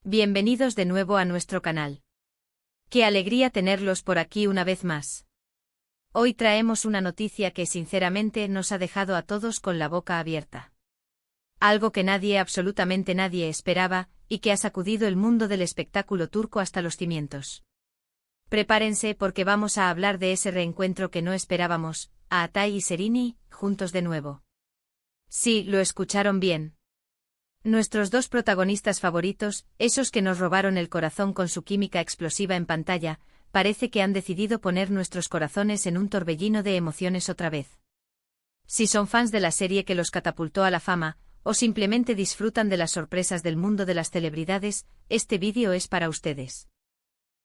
Bienvenidos de nuevo a nuestro canal. Qué alegría tenerlos por aquí una vez más. Hoy traemos una noticia que sinceramente nos ha dejado a todos con la boca abierta. Algo que nadie, absolutamente nadie esperaba, y que ha sacudido el mundo del espectáculo turco hasta los cimientos. Prepárense porque vamos a hablar de ese reencuentro que no esperábamos, a Atay y Serini, juntos de nuevo. Sí, lo escucharon bien. Nuestros dos protagonistas favoritos, esos que nos robaron el corazón con su química explosiva en pantalla, parece que han decidido poner nuestros corazones en un torbellino de emociones otra vez. Si son fans de la serie que los catapultó a la fama, o simplemente disfrutan de las sorpresas del mundo de las celebridades, este vídeo es para ustedes.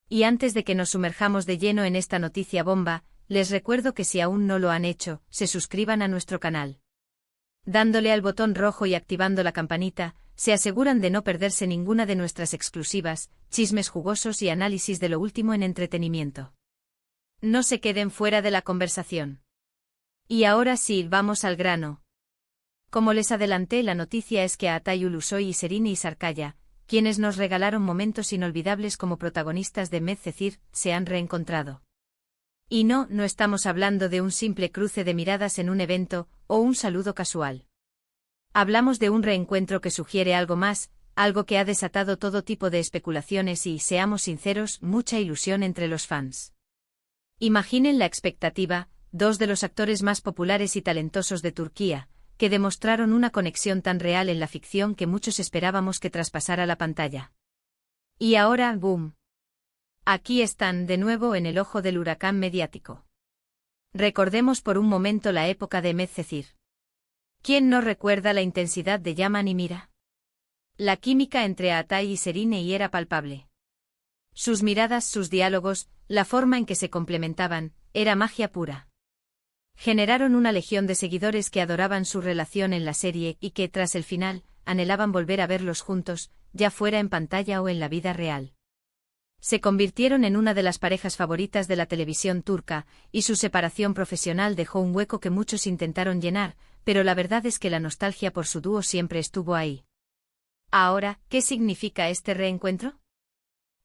Y antes de que nos sumerjamos de lleno en esta noticia bomba, les recuerdo que si aún no lo han hecho, se suscriban a nuestro canal. Dándole al botón rojo y activando la campanita, se aseguran de no perderse ninguna de nuestras exclusivas, chismes jugosos y análisis de lo último en entretenimiento. No se queden fuera de la conversación. Y ahora sí, vamos al grano. Como les adelanté, la noticia es que Atay Ulusoy y Serini Isarkaya, quienes nos regalaron momentos inolvidables como protagonistas de Medcezir, se han reencontrado. Y no estamos hablando de un simple cruce de miradas en un evento, o un saludo casual. Hablamos de un reencuentro que sugiere algo más, algo que ha desatado todo tipo de especulaciones y, seamos sinceros, mucha ilusión entre los fans. Imaginen la expectativa, dos de los actores más populares y talentosos de Turquía, que demostraron una conexión tan real en la ficción que muchos esperábamos que traspasara la pantalla. Y ahora, ¡boom! Aquí están, de nuevo en el ojo del huracán mediático. Recordemos por un momento la época de Medcezir. ¿Quién no recuerda la intensidad de Yaman y Mira? La química entre Atay y Serini era palpable. Sus miradas, sus diálogos, la forma en que se complementaban, era magia pura. Generaron una legión de seguidores que adoraban su relación en la serie y que, tras el final, anhelaban volver a verlos juntos, ya fuera en pantalla o en la vida real. Se convirtieron en una de las parejas favoritas de la televisión turca, y su separación profesional dejó un hueco que muchos intentaron llenar, pero la verdad es que la nostalgia por su dúo siempre estuvo ahí. Ahora, ¿qué significa este reencuentro?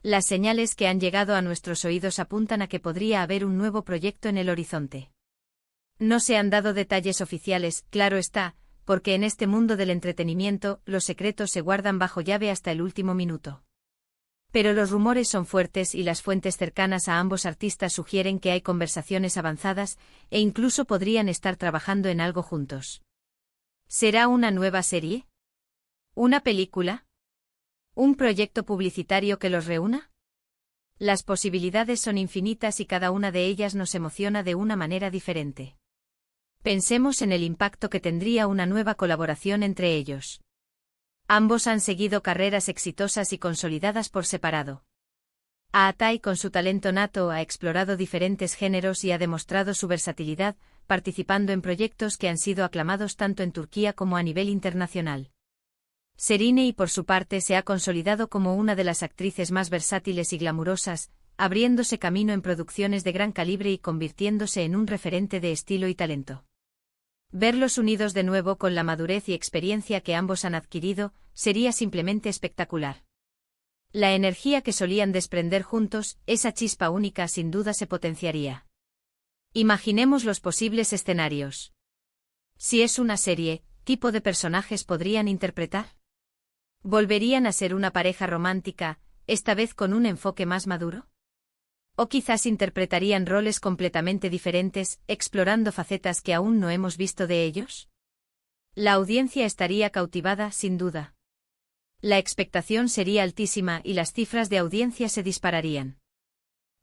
Las señales que han llegado a nuestros oídos apuntan a que podría haber un nuevo proyecto en el horizonte. No se han dado detalles oficiales, claro está, porque en este mundo del entretenimiento, los secretos se guardan bajo llave hasta el último minuto. Pero los rumores son fuertes y las fuentes cercanas a ambos artistas sugieren que hay conversaciones avanzadas e incluso podrían estar trabajando en algo juntos. ¿Será una nueva serie? ¿Una película? ¿Un proyecto publicitario que los reúna? Las posibilidades son infinitas y cada una de ellas nos emociona de una manera diferente. Pensemos en el impacto que tendría una nueva colaboración entre ellos. Ambos han seguido carreras exitosas y consolidadas por separado. Atay, con su talento nato, ha explorado diferentes géneros y ha demostrado su versatilidad, participando en proyectos que han sido aclamados tanto en Turquía como a nivel internacional. Serini, por su parte, se ha consolidado como una de las actrices más versátiles y glamurosas, abriéndose camino en producciones de gran calibre y convirtiéndose en un referente de estilo y talento. Verlos unidos de nuevo con la madurez y experiencia que ambos han adquirido, sería simplemente espectacular. La energía que solían desprender juntos, esa chispa única sin duda se potenciaría. Imaginemos los posibles escenarios. Si es una serie, ¿qué tipo de personajes podrían interpretar? ¿Volverían a ser una pareja romántica, esta vez con un enfoque más maduro? O quizás interpretarían roles completamente diferentes, explorando facetas que aún no hemos visto de ellos. La audiencia estaría cautivada, sin duda. La expectación sería altísima y las cifras de audiencia se dispararían.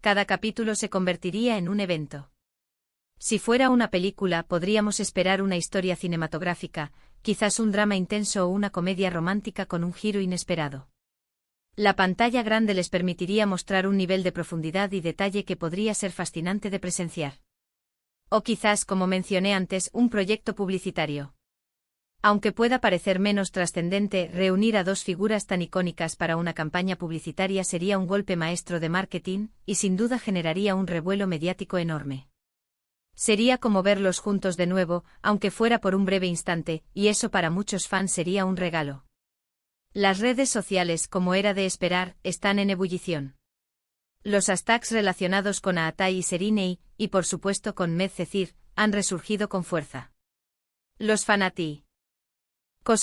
Cada capítulo se convertiría en un evento. Si fuera una película, podríamos esperar una historia cinematográfica, quizás un drama intenso o una comedia romántica con un giro inesperado. La pantalla grande les permitiría mostrar un nivel de profundidad y detalle que podría ser fascinante de presenciar. O quizás, como mencioné antes, un proyecto publicitario. Aunque pueda parecer menos trascendente, reunir a dos figuras tan icónicas para una campaña publicitaria sería un golpe maestro de marketing, y sin duda generaría un revuelo mediático enorme. Sería como verlos juntos de nuevo, aunque fuera por un breve instante, y eso para muchos fans sería un regalo. Las redes sociales, como era de esperar, están en ebullición. Los hashtags relacionados con Aatai y Serinei, y por supuesto con Medcezir, han resurgido con fuerza. Los fanáticos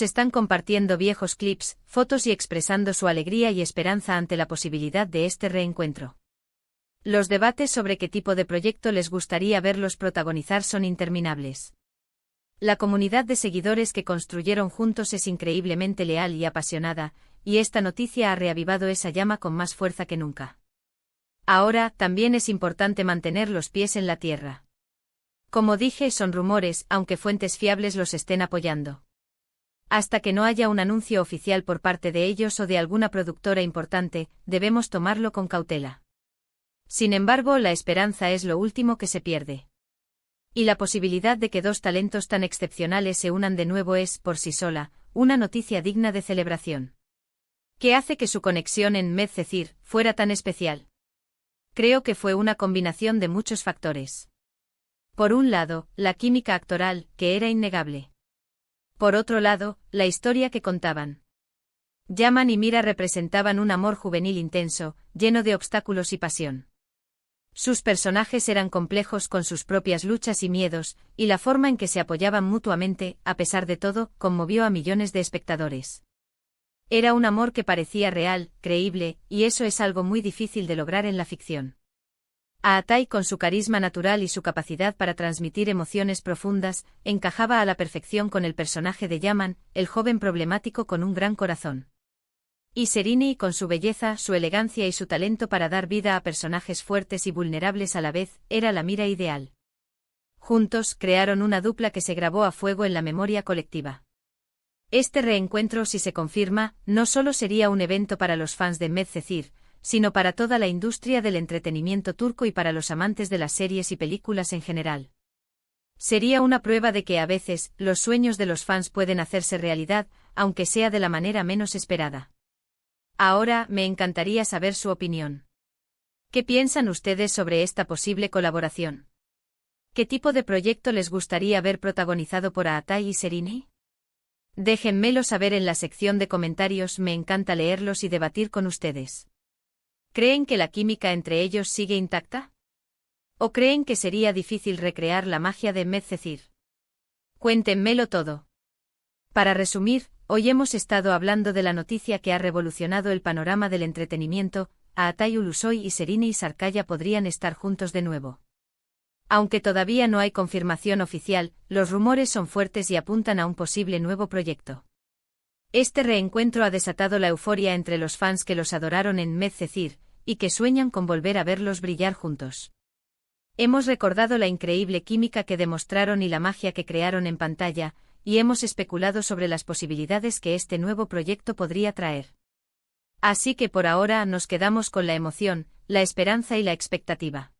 están compartiendo viejos clips, fotos y expresando su alegría y esperanza ante la posibilidad de este reencuentro. Los debates sobre qué tipo de proyecto les gustaría verlos protagonizar son interminables. La comunidad de seguidores que construyeron juntos es increíblemente leal y apasionada, y esta noticia ha reavivado esa llama con más fuerza que nunca. Ahora, también es importante mantener los pies en la tierra. Como dije, son rumores, aunque fuentes fiables los estén apoyando. Hasta que no haya un anuncio oficial por parte de ellos o de alguna productora importante, debemos tomarlo con cautela. Sin embargo, la esperanza es lo último que se pierde. Y la posibilidad de que dos talentos tan excepcionales se unan de nuevo es, por sí sola, una noticia digna de celebración. ¿Qué hace que su conexión en Medcezir fuera tan especial? Creo que fue una combinación de muchos factores. Por un lado, la química actoral, que era innegable. Por otro lado, la historia que contaban. Yaman y Mira representaban un amor juvenil intenso, lleno de obstáculos y pasión. Sus personajes eran complejos con sus propias luchas y miedos, y la forma en que se apoyaban mutuamente, a pesar de todo, conmovió a millones de espectadores. Era un amor que parecía real, creíble, y eso es algo muy difícil de lograr en la ficción. Aatai, con su carisma natural y su capacidad para transmitir emociones profundas, encajaba a la perfección con el personaje de Yaman, el joven problemático con un gran corazón. Y Serinei, con su belleza, su elegancia y su talento para dar vida a personajes fuertes y vulnerables a la vez, era la Mira ideal. Juntos, crearon una dupla que se grabó a fuego en la memoria colectiva. Este reencuentro, si se confirma, no solo sería un evento para los fans de Medcezir, sino para toda la industria del entretenimiento turco y para los amantes de las series y películas en general. Sería una prueba de que a veces, los sueños de los fans pueden hacerse realidad, aunque sea de la manera menos esperada. Ahora, me encantaría saber su opinión. ¿Qué piensan ustedes sobre esta posible colaboración? ¿Qué tipo de proyecto les gustaría ver protagonizado por Aatai y Serinei? Déjenmelo saber en la sección de comentarios, me encanta leerlos y debatir con ustedes. ¿Creen que la química entre ellos sigue intacta? ¿O creen que sería difícil recrear la magia de Medcezir? Cuéntenmelo todo. Para resumir, hoy hemos estado hablando de la noticia que ha revolucionado el panorama del entretenimiento. Aatai Ulusoy y Serinei Sarkaya podrían estar juntos de nuevo. Aunque todavía no hay confirmación oficial, los rumores son fuertes y apuntan a un posible nuevo proyecto. Este reencuentro ha desatado la euforia entre los fans que los adoraron en Medcezir, y que sueñan con volver a verlos brillar juntos. Hemos recordado la increíble química que demostraron y la magia que crearon en pantalla, y hemos especulado sobre las posibilidades que este nuevo proyecto podría traer. Así que por ahora nos quedamos con la emoción, la esperanza y la expectativa.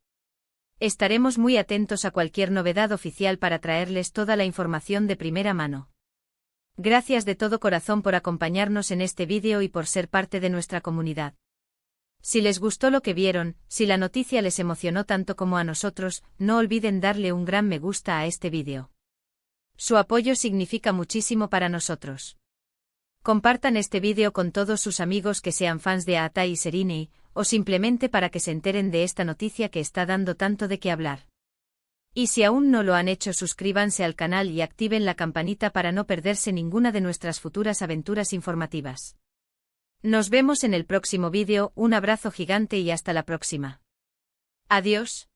Estaremos muy atentos a cualquier novedad oficial para traerles toda la información de primera mano. Gracias de todo corazón por acompañarnos en este vídeo y por ser parte de nuestra comunidad. Si les gustó lo que vieron, si la noticia les emocionó tanto como a nosotros, no olviden darle un gran me gusta a este vídeo. Su apoyo significa muchísimo para nosotros. Compartan este vídeo con todos sus amigos que sean fans de Aatai y Serinei, o simplemente para que se enteren de esta noticia que está dando tanto de qué hablar. Y si aún no lo han hecho, suscríbanse al canal y activen la campanita para no perderse ninguna de nuestras futuras aventuras informativas. Nos vemos en el próximo vídeo, un abrazo gigante y hasta la próxima. Adiós.